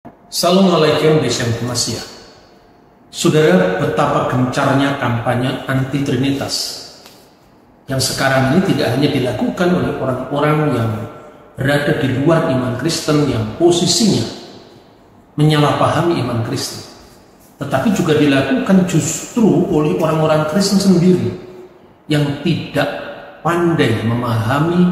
Assalamualaikum warahmatullahi. Saudara, betapa gencarnya kampanye anti-trinitas yang sekarang ini tidak hanya dilakukan oleh orang-orang yang berada di luar iman Kristen yang posisinya menyalahpahami iman Kristen, tetapi juga dilakukan justru oleh orang-orang Kristen sendiri yang tidak pandai memahami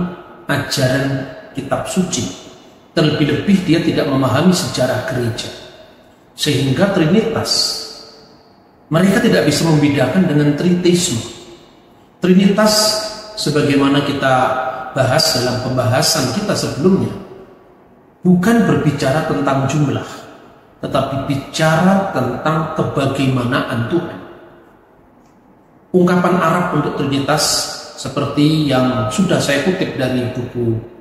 ajaran kitab suci. Terlebih-lebih dia tidak memahami sejarah gereja, sehingga trinitas mereka tidak bisa membedakan dengan tritheisme. Trinitas, sebagaimana kita bahas dalam pembahasan kita sebelumnya, bukan berbicara tentang jumlah, tetapi bicara tentang kebagaimanaan Tuhan. Ungkapan Arab untuk trinitas seperti yang sudah saya kutip dari buku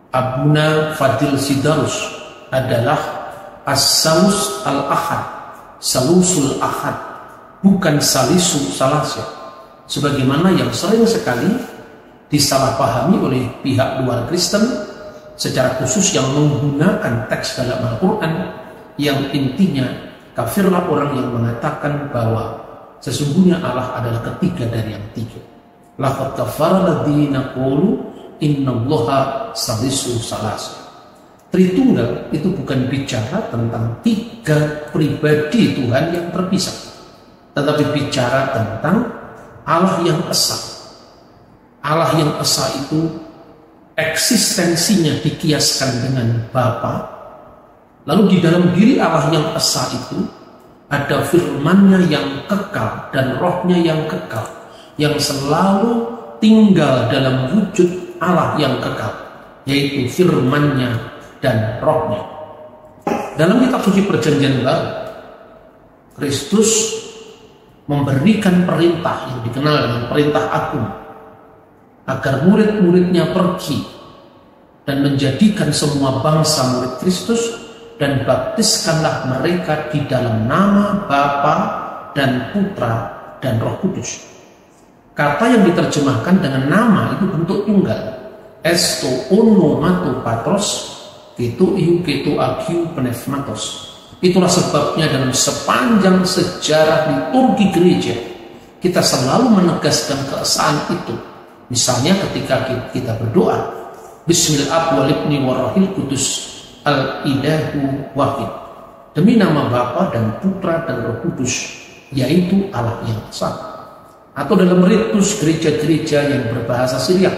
Abuna Fadil Sidarus adalah As-Salus Al-Ahad, Salusul Ahad, bukan Salisu Salasya, sebagaimana yang sering sekali disalahpahami oleh pihak luar Kristen, secara khusus yang menggunakan teks dalam Al-Quran yang intinya kafirlah orang yang mengatakan bahwa sesungguhnya Allah adalah ketiga dari yang tiga. Laqad kafara alladziina qalu innallaha salisu salasa. Tritunggal itu bukan bicara tentang tiga pribadi Tuhan yang terpisah, tetapi bicara tentang Allah yang esa. Allah yang esa itu eksistensinya dikiaskan dengan Bapa. Lalu di dalam diri Allah yang esa itu ada firman-Nya yang kekal dan Roh-Nya yang kekal, yang selalu tinggal dalam wujud Allah yang kekal, yaitu firman-Nya dan Roh-Nya. Dalam kitab suci Perjanjian Baru, Kristus memberikan perintah yang dikenal dengan perintah agung, agar murid-muridnya pergi dan menjadikan semua bangsa murid Kristus, dan baptiskanlah mereka di dalam nama Bapa dan Putra dan Roh Kudus. Kata yang diterjemahkan dengan nama itu bentuk tunggal. Esto onomato patros, ketu iu ketu agiu pneumatos. Itulah sebabnya dalam sepanjang sejarah liturgi gereja kita selalu menegaskan keesaan itu. Misalnya ketika kita berdoa, Bismillah walibni warahil kudus al-ilahu wahid, demi nama Bapa dan Putra dan Roh Kudus, yaitu Allah yang esa. Atau dalam ritus gereja-gereja yang berbahasa Syriak,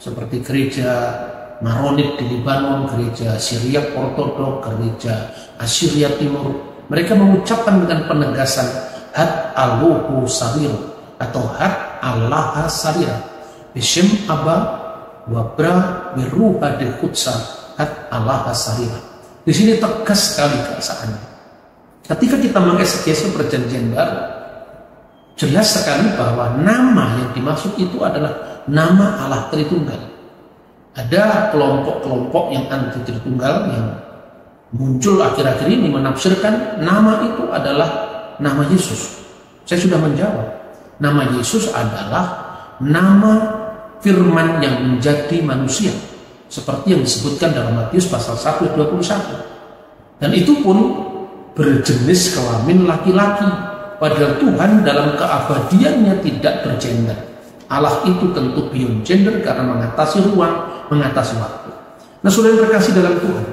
seperti gereja Maronit di Libanon, gereja Syriak Ortodok, gereja Assyria Timur, mereka mengucapkan dengan penegasan Had Allahu Sariro atau Had Allah Sarira, Bishem Abba Wabra Wiruha de Khutsa Had Allah Sarira. Di sini tegas sekali keesaannya. Ketika kita mengeksegese Perjanjian Baru, jelas sekali bahwa nama yang dimaksud itu adalah nama Allah Tritunggal. Ada kelompok-kelompok yang anti Tritunggal yang muncul akhir-akhir ini menafsirkan nama itu adalah nama Yesus. Saya sudah menjawab, nama Yesus adalah nama firman yang menjadi manusia, seperti yang disebutkan dalam Matius pasal 1 ayat 21. Dan itu pun berjenis kelamin laki-laki, padahal Tuhan dalam keabadiannya tidak bergender. Allah itu tentu beyond gender karena mengatasi ruang, mengatasi waktu. Nah, saudara yang terkasih dalam Tuhan,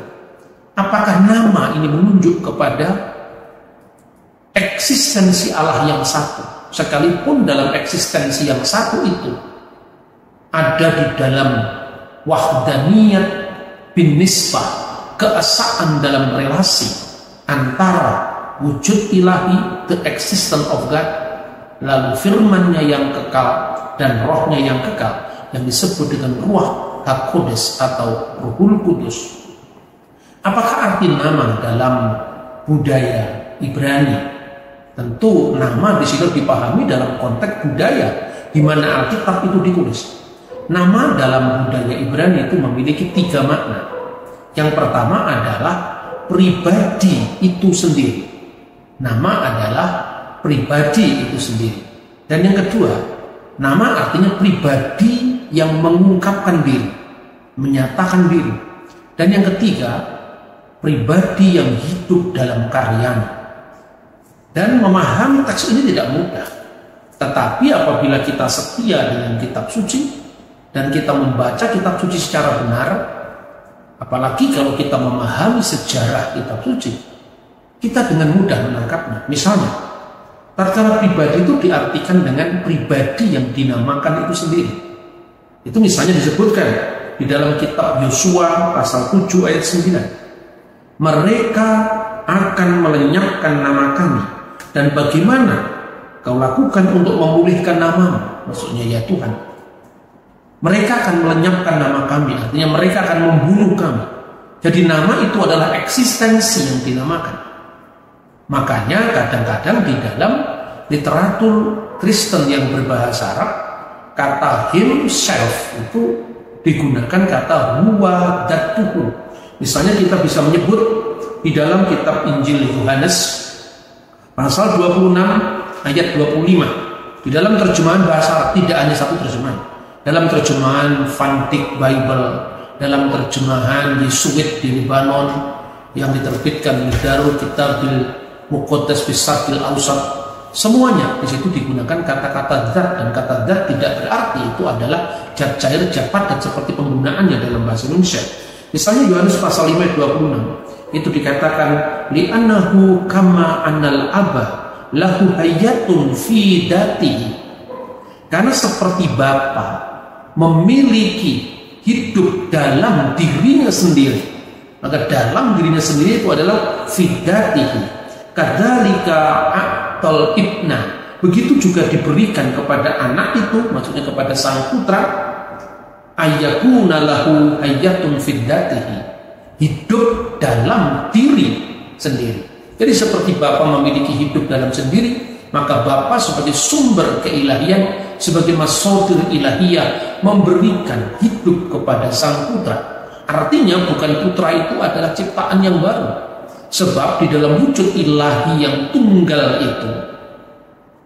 apakah nama ini menunjuk kepada eksistensi Allah yang satu? Sekalipun dalam eksistensi yang satu itu ada di dalam wahdaniyat bin nisbah, keesaan dalam relasi antara wujud ilahi, the existence of God, lalu firman-Nya yang kekal dan Roh-Nya yang kekal, yang disebut dengan Ruach HaKodes atau Ruhul Kudus. Apakah arti nama dalam budaya Ibrani? Tentu nama di sini dipahami dalam konteks budaya di mana Alkitab itu ditulis. Nama dalam budaya Ibrani itu memiliki tiga makna. Yang pertama adalah pribadi itu sendiri. Nama adalah pribadi itu sendiri. Dan yang kedua, nama artinya pribadi yang mengungkapkan diri, menyatakan diri. Dan yang ketiga, pribadi yang hidup dalam karyanya. Dan memahami teks ini tidak mudah. Tetapi apabila kita setia dengan kitab suci dan kita membaca kitab suci secara benar, apalagi kalau kita memahami sejarah kitab suci, kita dengan mudah menangkapnya. Misalnya, tatkala pribadi itu diartikan dengan pribadi yang dinamakan itu sendiri. Itu misalnya disebutkan di dalam kitab Yosua pasal 7 ayat 9. Mereka akan melenyapkan nama kami, dan bagaimana kau lakukan untuk memulihkan namamu? Maksudnya ya Tuhan, mereka akan melenyapkan nama kami, artinya mereka akan membunuh kami. Jadi nama itu adalah eksistensi yang dinamakan. Makanya kadang-kadang di dalam literatur Kristen yang berbahasa Arab, kata himself itu digunakan kata huwa datuhu. Misalnya kita bisa menyebut di dalam kitab Injil Yohanes pasal 26 ayat 25. Di dalam terjemahan bahasa Arab, tidak hanya satu terjemahan. Dalam terjemahan Van Dyck Bible, dalam terjemahan Yesuit di Lebanon yang diterbitkan di Darul Kitabil Muqaddas Bisarkil Ausat, semuanya di situ digunakan kata-kata zat, dan kata zat tidak berarti itu adalah zat cair, zat padat seperti penggunaannya dalam bahasa Indonesia. Misalnya Yohanes pasal 5 ayat 26 itu dikatakan li'annahu kama annal aba lahu hayatun fi datihi, karena seperti Bapa memiliki hidup dalam dirinya sendiri, maka dalam dirinya sendiri itu adalah fi datihi kadzalika a'tal ibna, begitu juga diberikan kepada anak itu, maksudnya kepada sang putra, ayyakuna lahu hayatun fi datihi, hidup dalam diri sendiri. Jadi seperti Bapa memiliki hidup dalam sendiri, maka Bapa sebagai sumber keilahian, sebagai masodir ilahiyah, memberikan hidup kepada sang putra. Artinya bukan putra itu adalah ciptaan yang baru, sebab di dalam wujud ilahi yang tunggal itu,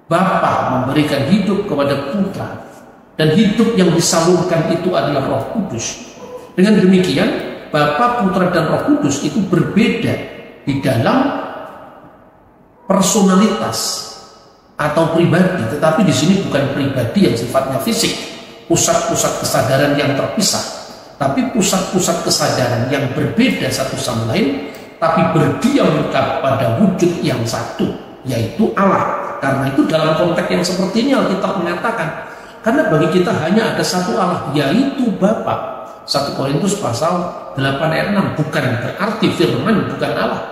Bapa memberikan hidup kepada putra, dan hidup yang disalurkan itu adalah Roh Kudus. Dengan demikian, Bapa, Putra, dan Roh Kudus itu berbeda di dalam personalitas atau pribadi, tetapi di sini bukan pribadi yang sifatnya fisik, pusat-pusat kesadaran yang terpisah, tapi pusat-pusat kesadaran yang berbeda satu sama lain, tapi berdiam pada wujud yang satu, yaitu Allah. Karena itu dalam konteks yang seperti ini Alkitab mengatakan, karena bagi kita hanya ada satu Allah, yaitu Bapa. 1 Korintus pasal 8 ayat 6, bukan berarti firman bukan Allah,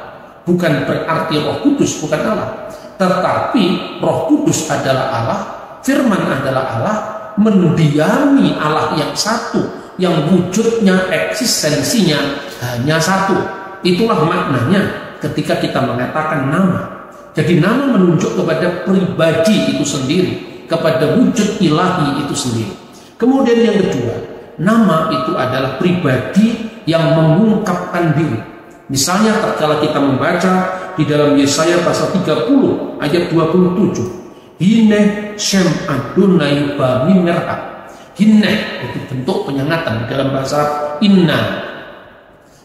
bukan berarti Roh Kudus bukan Allah, tetapi Roh Kudus adalah Allah, firman adalah Allah, mendiami Allah yang satu, yang wujudnya, eksistensinya hanya satu. Itulah maknanya ketika kita mengatakan nama. Jadi nama menunjuk kepada pribadi itu sendiri, kepada wujud ilahi itu sendiri. Kemudian yang kedua, nama itu adalah pribadi yang mengungkapkan diri. Misalnya tatkala kita membaca di dalam Yesaya pasal 30 ayat 27, Hine Shem Adonai Bamimerha. Hine itu bentuk penyengatan dalam bahasa Inna.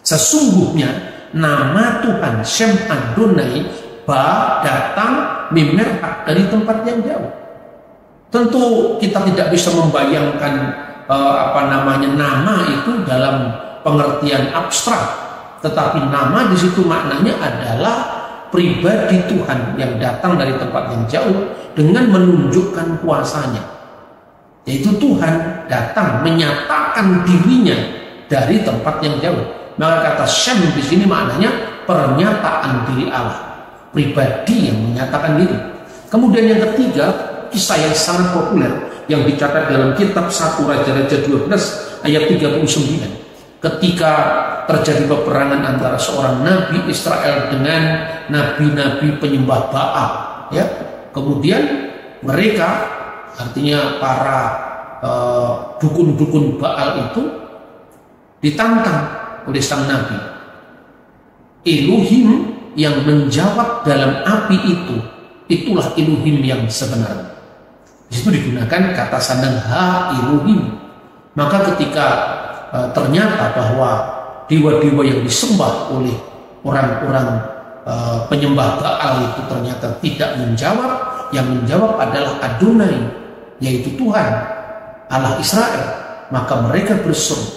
Sesungguhnya nama Tuhan Shem Adonai Ba datang Mimerha dari tempat yang jauh. Tentu kita tidak bisa membayangkan nama itu dalam pengertian abstrak, tetapi nama di situ maknanya adalah pribadi Tuhan yang datang dari tempat yang jauh dengan menunjukkan kuasanya, yaitu Tuhan datang menyatakan dirinya dari tempat yang jauh. Maka kata Shem di sini maknanya pernyataan diri Allah, pribadi yang menyatakan diri. Kemudian yang ketiga, kisah yang sangat populer yang dicatat dalam kitab 1 Raja-Raja 12 ayat 39, ketika terjadi peperangan antara seorang nabi Israel dengan nabi-nabi penyembah Baal, ya. Kemudian mereka, artinya para dukun-dukun Baal itu ditantang oleh sang nabi. Elohim yang menjawab dalam api itu, itulah Elohim yang sebenarnya. Di situ digunakan kata sandang ha Elohim. Maka ketika ternyata bahwa dewa-dewa yang disembah oleh orang-orang penyembah Baal itu ternyata tidak menjawab, yang menjawab adalah Adonai, yaitu Tuhan Allah Israel, maka mereka berseru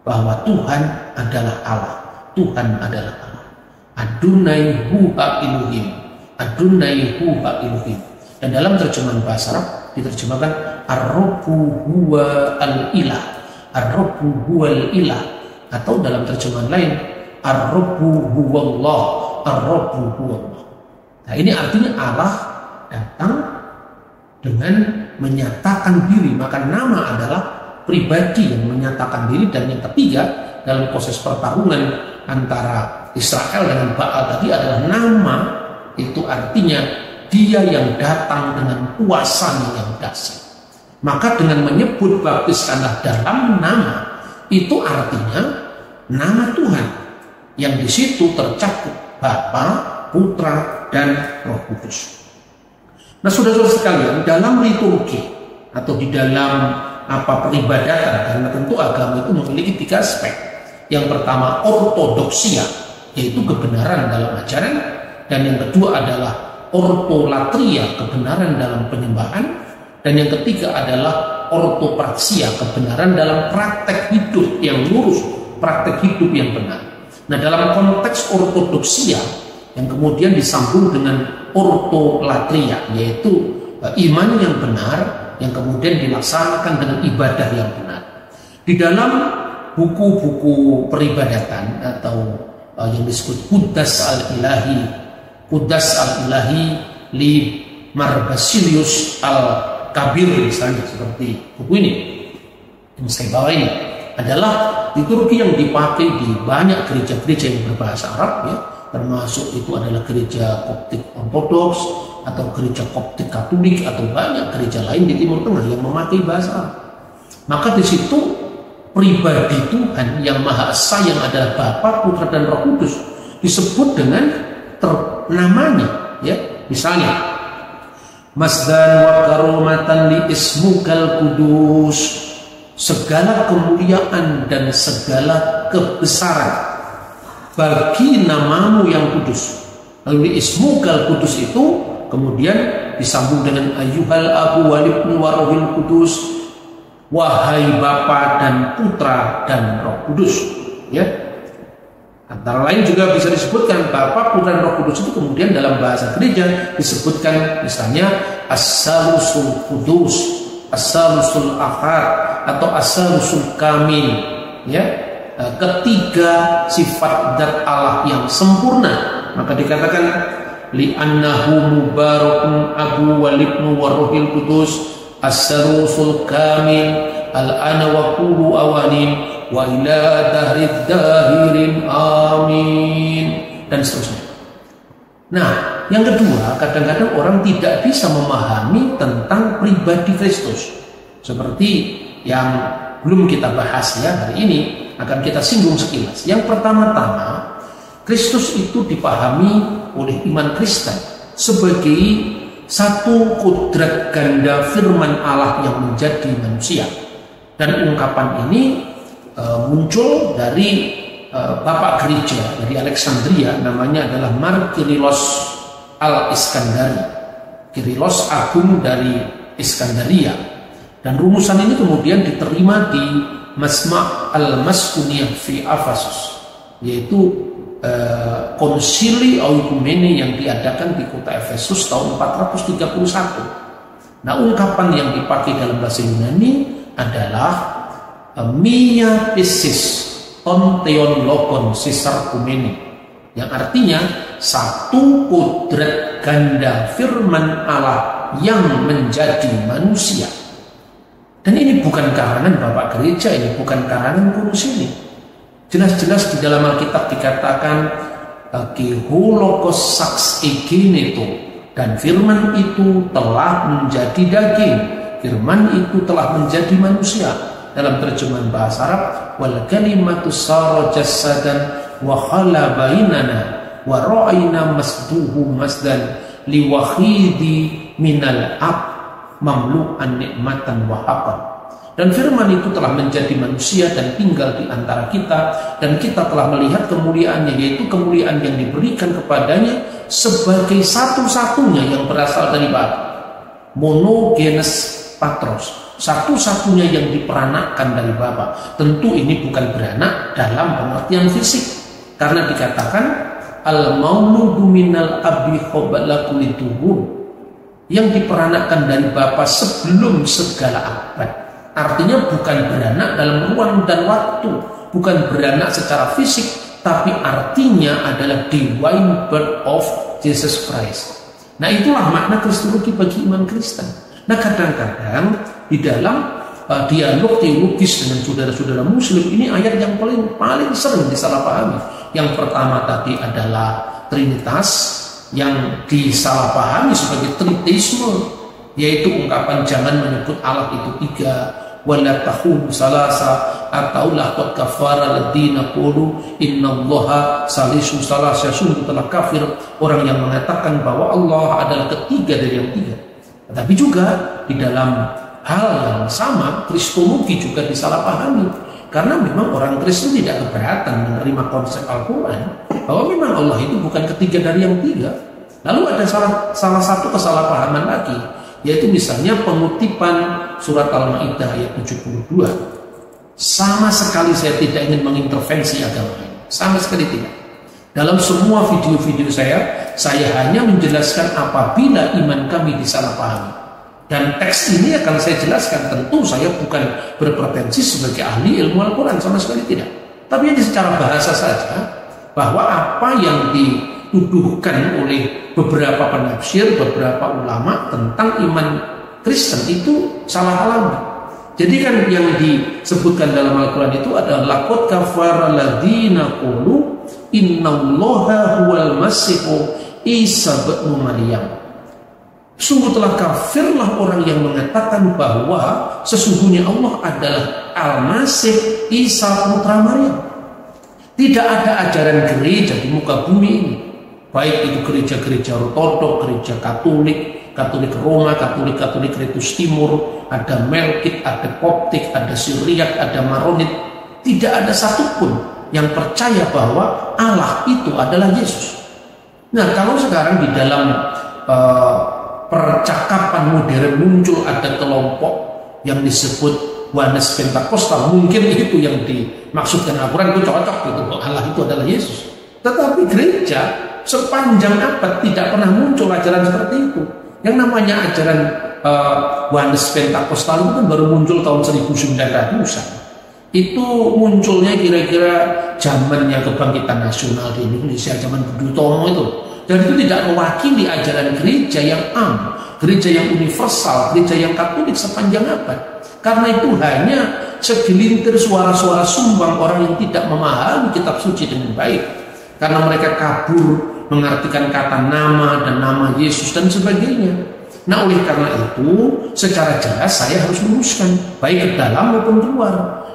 bahwa Tuhan adalah Allah, Tuhan adalah Allah. Adonai huwa Elohim, Adonai huwa Elohim. Dan dalam terjemahan bahasa Arab diterjemahkan Ar-Rabbu huwa al-ilah, Ar-Rabbu huwa al-ilah, atau dalam terjemahan lain Ar-Rabbu huwa Allah, Ar-Rabbu huwa Allah. Nah, ini artinya Allah datang dengan menyatakan diri, maka nama adalah pribadi yang menyatakan diri. Dan yang ketiga dalam proses pertarungan antara Israel dengan Baal tadi adalah nama, itu artinya dia yang datang dengan kuasanya yang dahsyat. Maka dengan menyebut baptiskanlah dalam nama, itu artinya nama Tuhan yang di situ tercakup Bapa, Putra, dan Roh Kudus. Nah, saudara-saudara sekalian, dalam liturgi atau di dalam peribadatan, karena tentu agama itu memiliki 3 aspek. Yang pertama ortodoksia, yaitu kebenaran dalam ajaran, dan yang kedua adalah ortolatria, kebenaran dalam penyembahan, dan yang ketiga adalah ortopraksia, kebenaran dalam praktek hidup yang lurus, praktek hidup yang benar. Nah, dalam konteks ortodoksia yang kemudian disambung dengan ortolatria, yaitu iman yang benar yang kemudian dilaksanakan dengan ibadah yang benar. Di dalam buku-buku peribadatan atau yang disebut Qudas al-Ilahi, Qudas al-Ilahi li Marbasilius al-Kabir misalnya, seperti buku ini yang saya bawa ini, adalah liturgi yang dipakai di banyak gereja-gereja yang berbahasa Arab, ya, termasuk itu adalah gereja Koptik Ortodoks atau gereja Koptik Katolik atau banyak gereja lain di Timur Tengah yang memakai bahasa Arab. Maka di situ pribadi Tuhan yang Maha Esa yang adalah Bapa, Putra, dan Roh Kudus disebut dengan namanya, ya. Misalnya Masdan wa karomatan li ismukal kudus, segala kemuliaan dan segala kebesaran bagi namamu yang kudus. Lalu ismukal kudus itu kemudian disambung dengan ayyuhal abu walibnu warohil kudus, wahai Bapa dan Putra dan Roh Kudus, ya. Antara lain juga bisa disebutkan Bapa, Putra, dan Roh Kudus itu kemudian dalam bahasa gereja disebutkan misalnya As-Salusul Kudus, As-Salusul Ahad, atau As-Salusul Kamil, ya. Ketiga sifat zat Allah yang sempurna. Maka dikatakan li'annahu mubarakun abu walibnu warohil kudus as-salusul kamil al-ana wa kulu awanin wa ila dahrid dahirin amin, dan seterusnya. Nah, yang kedua, kadang-kadang orang tidak bisa memahami tentang pribadi Kristus, seperti yang belum kita bahas ya hari ini, akan kita singgung sekilas. Yang pertama-tama, Kristus itu dipahami oleh iman Kristen sebagai satu kodrat ganda firman Allah yang menjadi manusia. Dan ungkapan ini muncul dari Bapak Gereja dari Alexandria, namanya adalah Mar Kyrillos al-Iskandari, Kyrillos Agung dari Iskandaria. Dan rumusan ini kemudian diterima di Masma' al-Maskuniyah fi Afasus, yaitu konsili oikumene yang diadakan di kota Efesus tahun 431. Nah, ungkapan yang dipakai dalam bahasa Yunani adalah mia pisis ton theon logon sisarkumene, yang artinya satu kodrat ganda firman Allah yang menjadi manusia. Dan ini bukan karangan Bapak Gereja, ini bukan karangan konsili. Jelas-jelas di dalam Alkitab dikatakan Holokos saks egeneto, dan firman itu telah menjadi daging, firman itu telah menjadi manusia. Dalam terjemahan bahasa Arab, wal kalimatu sara jassadan wa khala bainana wa ra'ayna masduhu masdan liwahidi minal ab mamlu'an nikmatan wa haqqan. Dan firman itu telah menjadi manusia dan tinggal di antara kita, dan kita telah melihat kemuliaannya, yaitu kemuliaan yang diberikan kepadanya sebagai satu-satunya yang berasal dari Bapa. Monogenes patros, satu-satunya yang diperanakkan dari Bapa. Tentu ini bukan beranak dalam pengertian fisik, karena dikatakan al-mauludu minal abi qabla kulli tuhur, yang diperanakkan dari Bapa sebelum segala abad. Artinya bukan beranak dalam ruang dan waktu, bukan beranak secara fisik, tapi artinya adalah divine birth of Jesus Christ. Nah, itulah makna kristologi bagi iman Kristen. Nah, kadang-kadang di dalam dialog teologis dengan saudara-saudara Muslim, ini ayat yang paling sering disalahpahami. Yang pertama tadi adalah Trinitas, yang disalahpahami sebagai Tritheisme, yaitu ungkapan jangan menyebut Allah itu tiga, wala tahum salasa, atau laqad kafara alladziina qulu innallaha salisu salasa, sungguh telah kafir orang yang mengatakan bahwa Allah adalah ketiga dari yang tiga. Tetapi juga di dalam hal yang sama, kristologi juga disalahpahami, karena memang orang Kristen tidak keberatan menerima konsep Al-Quran bahwa memang Allah itu bukan ketiga dari yang tiga. Lalu ada salah satu kesalahpahaman lagi, yaitu misalnya pengutipan surat Al-Maidah ayat 72. Sama sekali saya tidak ingin mengintervensi agama ini, sama sekali tidak. Dalam semua video-video saya hanya menjelaskan apabila iman kami disalahpahami. Dan teks ini akan saya jelaskan. Tentu saya bukan berpretensi sebagai ahli ilmu Al-Quran, sama sekali tidak. Tapi ini secara bahasa saja, bahwa apa yang dituduhkan oleh beberapa penafsir, beberapa ulama tentang iman Kristen itu salah alamat. Jadi kan yang disebutkan dalam Al-Quran itu adalah laqad kafara alladziina qulu innallaha huwal masihu Isa ibnu Maryam. Sungguh telah kafirlah orang yang mengatakan bahwa sesungguhnya Allah adalah Al-Masih Isa putra Maryam. Tidak ada ajaran gereja di muka bumi ini, baik itu gereja-gereja ortodok, gereja Katolik Roma, Katolik Ritus Timur, ada Melkit, ada Koptik, ada Syriak, ada Maronit. Tidak ada satupun yang percaya bahwa Allah itu adalah Yesus. Nah, kalau sekarang di dalam percakapan modern muncul ada kelompok yang disebut Oneness Pentakostal, mungkin itu yang dimaksudkan Al-Quran, itu cocok gitu, Allah itu adalah Yesus. Tetapi gereja sepanjang abad tidak pernah muncul ajaran seperti itu. Yang namanya ajaran Oneness Pentakostal itu kan baru muncul tahun 1900-an. Itu munculnya kira-kira zamannya kebangkitan nasional di Indonesia, zaman Budi Utomo itu. Dan itu tidak mewakili ajaran gereja yang gereja yang universal, gereja yang Katolik sepanjang abad. Karena itu hanya segelintir suara-suara sumbang orang yang tidak memahami kitab suci dengan baik, karena mereka kabur mengartikan kata nama dan nama Yesus dan sebagainya. Nah, oleh karena itu secara jelas saya harus luruskan, baik ke dalam maupun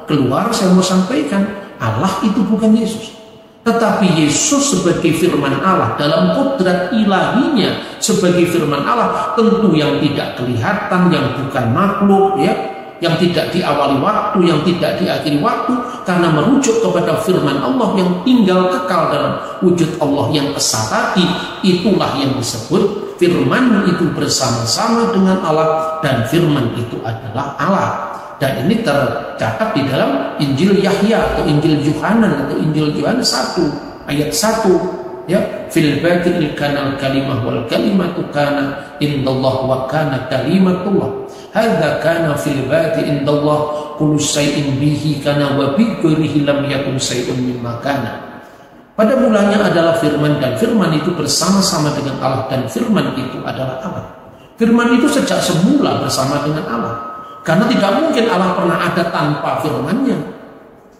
keluar saya mau sampaikan Allah itu bukan Yesus, tetapi Yesus sebagai firman Allah dalam kodrat ilahinya sebagai firman Allah, tentu yang tidak kelihatan, yang bukan makhluk, ya, yang tidak diawali waktu, yang tidak diakhiri waktu, karena merujuk kepada firman Allah yang tinggal kekal dalam wujud Allah yang esa tadi. Itulah yang disebut firman itu bersama-sama dengan Allah, dan firman itu adalah Allah. Dan ini tercatat di dalam Injil Yahya atau Injil Yohanan atau Injil Yohanes 1 ayat 1, ya, fil badil kana kalimah wal kalimatu kana indallah wa kana kalimatullah. Hadza kana fil badi indallah kullu syai'in bihi kana wa bi ghairihi lam yakun syai'un mimma kana. Pada mulanya adalah firman, dan firman itu bersama-sama dengan Allah, dan firman itu adalah Allah. Firman itu sejak semula bersama dengan Allah, karena tidak mungkin Allah pernah ada tanpa firman-Nya.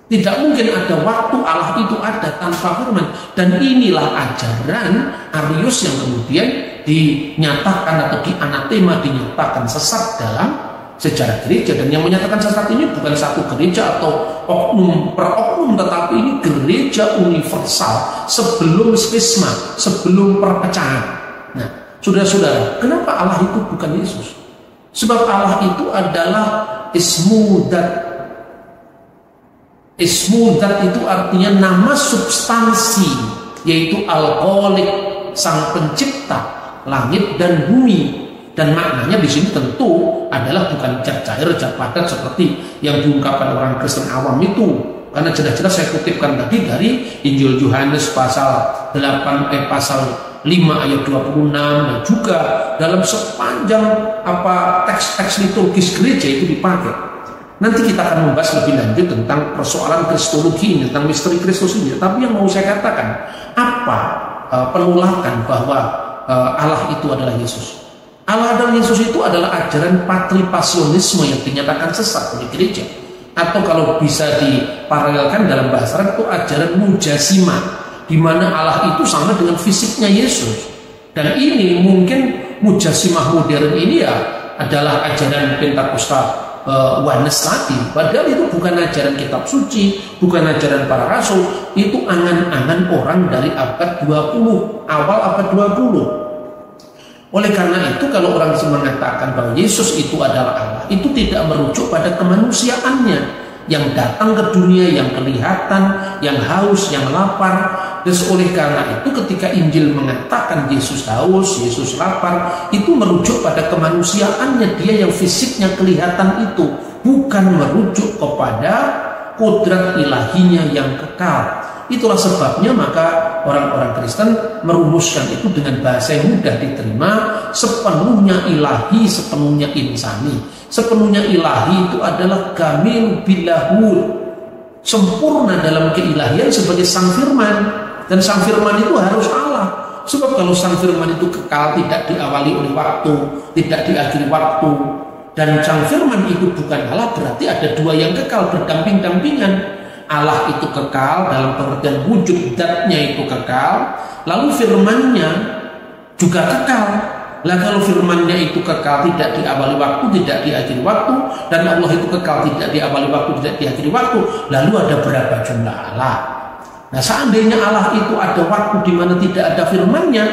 Tidak mungkin ada waktu Allah itu ada tanpa firman. Dan inilah ajaran Arius yang kemudian dinyatakan atau dianatema, dinyatakan sesat dalam sejarah gereja. Dan yang menyatakan sesat ini bukan satu gereja atau oknum per oknum, tetapi ini gereja universal sebelum skisma, sebelum perpecahan. Nah, saudara-saudara, kenapa Allah itu bukan Yesus? Sebab Allah itu adalah ismu dzat. Ismu dzat itu artinya nama substansi, yaitu Al-Khaliq, sang pencipta langit dan bumi. Dan maknanya di sini tentu adalah bukan zat cair, zat padat seperti yang diungkapkan orang Kristen awam itu. Karena jelas-jelas saya kutipkan tadi dari Injil Yohanes pasal 5 ayat 26, dan juga dalam sepanjang teks-teks liturgis gereja itu dipakai. Nanti kita akan membahas lebih lanjut tentang persoalan kristologi ini, tentang misteri Kristus ini. Tapi yang mau saya katakan, apa penolakan bahwa Allah itu adalah Yesus? Allah dan Yesus itu adalah ajaran patripasionisme yang dinyatakan sesat oleh gereja. Atau kalau bisa diparalelkan dalam bahasa Arab itu ajaran mujasimah, di mana Allah itu sama dengan fisiknya Yesus. Dan ini mungkin mujasimah modern ini ya adalah ajaran Pentakosta Oneness tadi. Padahal itu bukan ajaran kitab suci, bukan ajaran para rasul, itu angan-angan orang dari abad 20, awal abad 20. Oleh karena itu kalau orang mengatakan bahwa Yesus itu adalah Allah, itu tidak merujuk pada kemanusiaannya yang datang ke dunia, yang kelihatan, yang haus, yang lapar. Dan oleh karena itu ketika Injil mengatakan Yesus haus, Yesus lapar, itu merujuk pada kemanusiaannya, dia yang fisiknya kelihatan itu, bukan merujuk kepada kodrat ilahinya yang kekal. Itulah sebabnya maka orang-orang Kristen merumuskan itu dengan bahasa yang mudah diterima, sepenuhnya ilahi, sepenuhnya insani. Sepenuhnya ilahi itu adalah kamil bilahud, sempurna dalam keilahian sebagai sang firman. Dan sang firman itu harus Allah. Sebab kalau sang firman itu kekal, tidak diawali oleh waktu, tidak diakhiri waktu, dan sang firman itu bukan Allah, berarti ada dua yang kekal berdamping-dampingan. Allah itu kekal dalam pengertian wujud zatnya itu kekal, lalu firmannya juga kekal. Lah kalau firmannya itu kekal, tidak diawali waktu, tidak diakhiri waktu, dan Allah itu kekal, tidak diawali waktu, tidak diakhiri waktu, lalu ada berapa jumlah Allah? Nah, seandainya Allah itu ada waktu di mana tidak ada firmannya,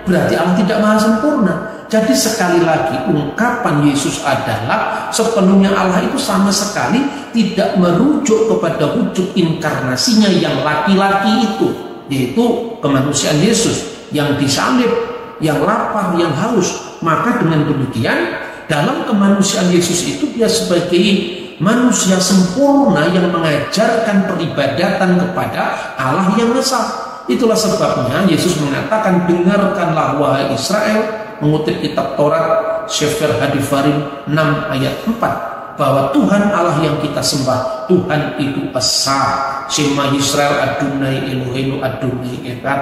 berarti Allah tidak maha sempurna. Jadi sekali lagi ungkapan Yesus adalah sepenuhnya Allah itu sama sekali tidak merujuk kepada wujud inkarnasinya yang laki-laki itu, yaitu kemanusiaan Yesus yang disalib, yang lapar, yang haus. Maka dengan demikian dalam kemanusiaan Yesus itu dia sebagai manusia sempurna yang mengajarkan peribadatan kepada Allah yang esa. Itulah sebabnya Yesus mengatakan, dengarkanlah wahai Israel, mengutip kitab Taurat Sefer Hadivarim 6 ayat 4, bahwa Tuhan Allah yang kita sembah, Tuhan itu esa. Shema Yisrael Adonai Eloheinu Adonai Echad.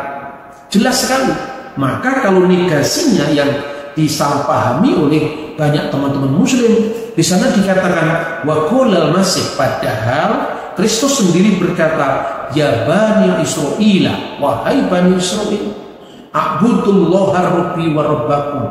Jelas sekali. Maka kalau negasinya yang disalahpahami oleh banyak teman-teman muslim, di sana dikatakan wa qulal masih, padahal Kristus sendiri berkata, ya Bani Israel, wahai Bani Israel, a'budullaha rabbi wa rabbakum,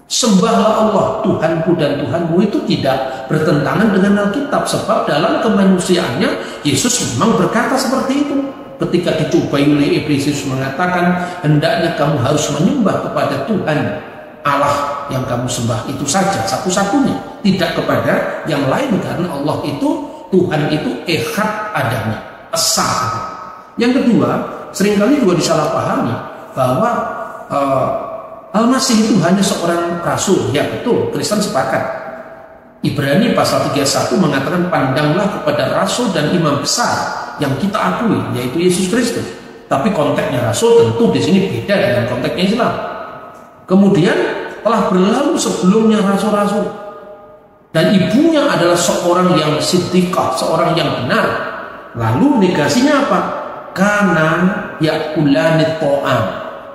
sembahlah Allah Tuhanku dan Tuhanmu. Itu tidak bertentangan dengan Alkitab, sebab dalam kemanusiaannya Yesus memang berkata seperti itu. Ketika dicobai oleh iblis, Yesus mengatakan, hendaknya kamu harus menyembah kepada Tuhan Allah yang kamu sembah itu saja, satu-satunya, tidak kepada yang lain, karena Allah itu, Tuhan itu echad adanya, esa. Yang kedua, seringkali juga disalahpahami bahwa Al-Masih itu hanya seorang rasul. Ya betul, Kristen sepakat. Ibrani pasal 31 mengatakan, pandanglah kepada rasul dan imam besar yang kita akui, yaitu Yesus Kristus. Tapi konteksnya rasul tentu di sini beda dengan konteksnya Islam. Kemudian telah berlalu sebelumnya rasul-rasul, dan ibunya adalah seorang yang siddiqah, seorang yang benar. Lalu negasinya apa? Kana yakulanit to'am,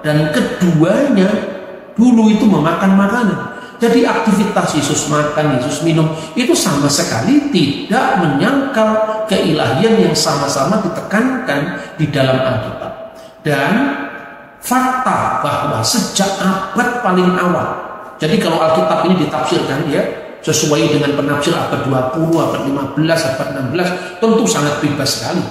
dan keduanya dulu itu memakan makanan. Jadi aktivitas Yesus makan, Yesus minum, itu sama sekali tidak menyangkal keilahian yang sama-sama ditekankan di dalam Alkitab. Dan fakta bahwa sejak abad paling awal, jadi kalau Alkitab ini ditafsirkan ya sesuai dengan penafsir abad 20, abad 15, abad 16, tentu sangat bebas sekali.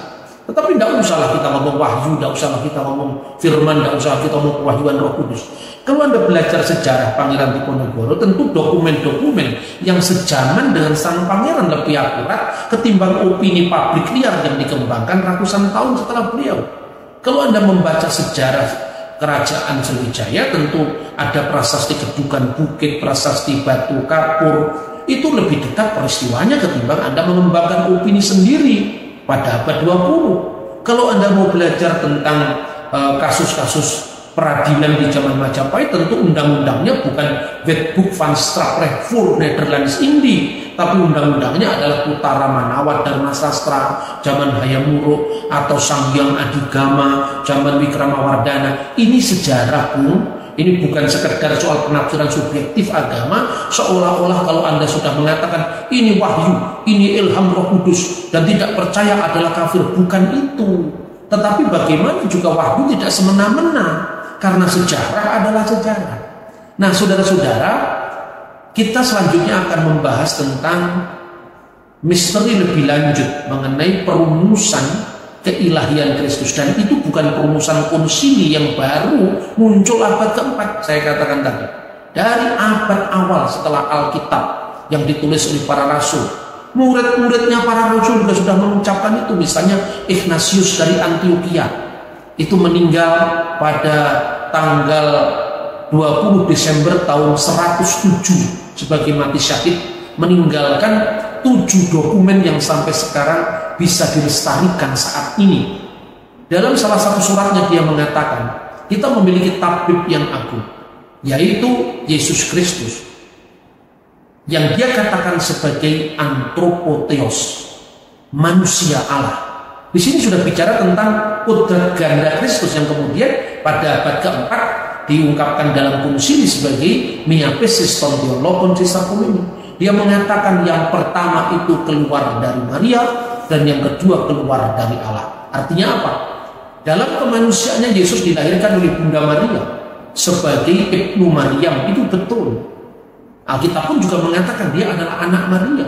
Tetapi tidak usahlah kita ngomong wahyu, tidak usahlah kita ngomong firman, tidak usah kita ngomong kewahyuan Roh Kudus. Kalau Anda belajar sejarah Pangeran Diponegoro, tentu dokumen-dokumen yang sejaman dengan sang pangeran lebih akurat ketimbang opini publik liar yang dikembangkan ratusan tahun setelah beliau. Kalau Anda membaca sejarah Kerajaan Sriwijaya, tentu ada prasasti Kedukan Bukit, prasasti Batu Kapur, itu lebih dekat peristiwanya ketimbang Anda mengembangkan opini sendiri pada abad 20. Kalau Anda mau belajar tentang kasus-kasus peradilan di zaman Majapahit, tentu undang-undangnya bukan Wetboek van Strafrecht voor Nederlands Indie, tapi undang-undangnya adalah Utara Manawat Dharma Sastra zaman Hayam Wuruk atau Sanghyang Adigama zaman Wikramawardhana. Ini sejarah, Bung. Ini bukan sekedar soal penafsiran subjektif agama, seolah-olah kalau Anda sudah mengatakan ini wahyu, ini ilham Roh Kudus dan tidak percaya adalah kafir. Bukan itu. Tetapi bagaimana juga wahyu tidak semena-mena, karena sejarah adalah sejarah. Nah, saudara-saudara, kita selanjutnya akan membahas tentang misteri lebih lanjut mengenai perumusan keilahian Kristus. Dan itu bukan perumusan konsili yang baru muncul abad keempat. Saya katakan tadi, dari abad awal setelah Alkitab yang ditulis oleh para rasul, murid-muridnya para rasul juga sudah mengucapkan itu. Misalnya Ignatius dari Antioquia, itu meninggal pada tanggal 20 Desember tahun 107 sebagai mati syahid, meninggalkan 7 dokumen yang sampai sekarang bisa dilestarikan saat ini. Dalam salah satu suratnya dia mengatakan, kita memiliki tabib yang agung, yaitu Yesus Kristus, yang dia katakan sebagai anthropotheos, manusia Allah. Di sini sudah bicara tentang kodrat ganda Kristus yang kemudian pada abad keempat diungkapkan dalam konsili sebagai miapes siston theolokon sisakumini. Dia mengatakan yang pertama itu keluar dari Maria dan yang kedua keluar dari Allah. Artinya apa? Dalam kemanusiaannya Yesus dilahirkan oleh Bunda Maria sebagai Ibnu Maryam, itu betul. Alkitab pun juga mengatakan dia adalah anak Maria.